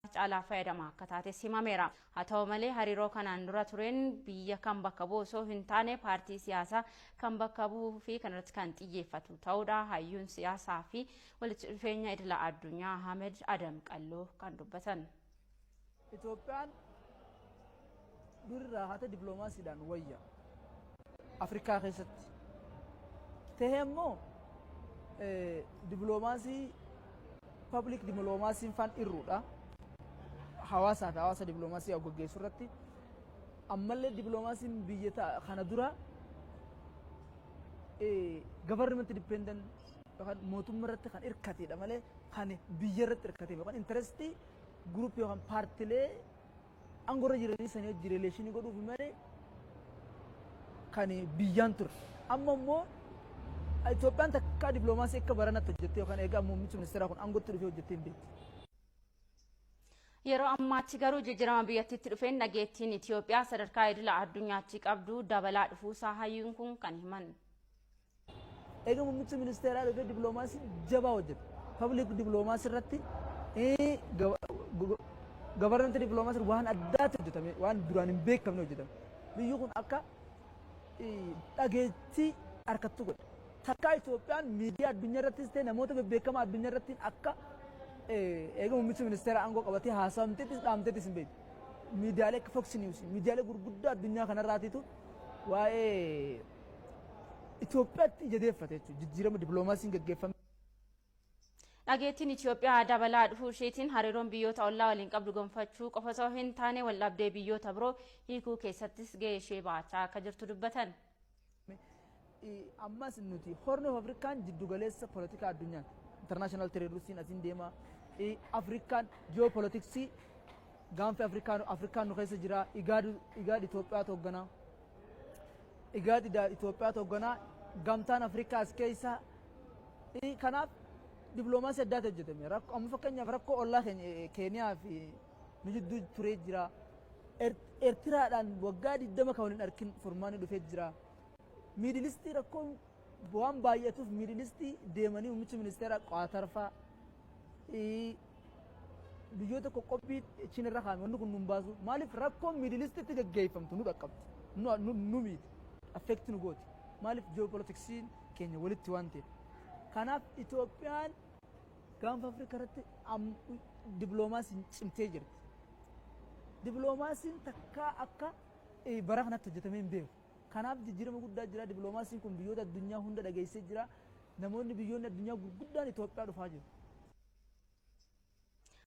caalaa fayyadamaa akka taate simameera. Haa ta'u malee hariiroo kanaan dura tureen biyya kan bakka bu'u osoo hin taane paartii siyaasaa kan bakka bu'uu fi kanarratti kan xiyyeeffatu ta'uudha hayyuun siyaasaa fi walitti dhufeenya idila addunyaa Ahmed Adam Qalloo kan dubbatan. Itoophiyaan durraa haata dippiloomaasiidhaan wayya Afrikaa keessatti ta'ee immoo dippiloomaasii public dippiloomaasiin faan irruudha. Hawaasa dippiloomaasii gaggeessuu irratti ammallee dippiloomaasiin biyya kana dura government dependent yookaan mootummaa irratti kan hirkatedha malee kan biyya irratti hirkate yookaan interestii group yookaan paartilee aangorra jiranii sanii hojii relationii godhuuf malee kan biyyaan ture. Amma immoo Itoophiyaan takka dippiloomaasii akka baranatti hojjettee yookaan egaa muummichi ministeeraa kun aangootti dhufee hojjettee hin beektu. Yeroo ammaatti garuu jijjiirama biyyattiitti dhufeen nageettiin Itoophiyaa sadarkaa idila addunyaatti qabdu dabalaa dhufuusaa hayyuun kun kan himan. Egaa muummichi ministeeraa dhufee dippiloomaasii jabaa hojjete. Public dippiloomaasii irratti government dippiloomaasii waan addaatti hojjetame waan duraan hin beekamne hojjetame. Biyyi kun akka dhageettii harkattu godhe. Takka Itoophiyaan miidiyaa addunyaa irrattis ta'e namoota bebbeekamaa addunyaa irratti akka egaa muummichi ministeera aangoo qabatee haasawamteettis dhaamteettis hin beektu. Miidiyaalee akka Fox News miidiyaalee gurguddaa addunyaa kanarraatitu waa'ee Itoophiyaatti jadeeffate jechuudha jijjiirama dippiloomaasiin gaggeeffame. Dhageettiin Itoophiyaa dabalaa dhufuu isheetiin hariiroon biyyoota ollaa waliin qabdu gonfachuu qofa osoo hin taane waldhabdee biyyoota biroo hiikuu keessattis gahee ishee baachaa akka jirtu dubbatan. Ammas nuti Horn of Afrikaan jiddugaleessa poolitikaa addunyaa international terroristiin asiin deema. Afrikaan geopolitiksii gaanfa Afrikaan nu keessa jira. Igaad Itoophiyaa hoogganaa. Igaad Itoophiyaa hoogganaa gamtaan Afrikaa as keessa. Kanaaf dippiloomaasii addaatti hojjetame. Amma fakkeenyaaf rakkoo ollaa Keeniyaa fi nu jidduu turee jira. Eertiraadhaan waggaa 20 kan waliin arkin furmaanni dhufee jira. Miidilistii rakkoon waan baay'atuuf miidilistii deemanii muummichi ministeera Qaatarfaa biyyoota qoqqobbii achiin irra kaa'ame wanni kun nun baasu maaliif rakkoon miidilistiitti gaggeeffamtu nu dhaqqabdi nu miiti affeekti nu gooti maaliif ji'oopolitiksiin keenya walitti waan ta'eef kanaaf Itoophiyaan gaanfa Afrikaa irratti dippiloomaasiin cimtee jirti. Dippiloomaasiin takkaa akka bara kanatti hojjetamee hin beeku. Kanaaf jijjiirama guddaa jira dippiloomaasiin kun biyyoota addunyaa hunda dhageessee jira namoonni biyyoonni addunyaa gurguddaan Itoophiyaa dhufaa jiru.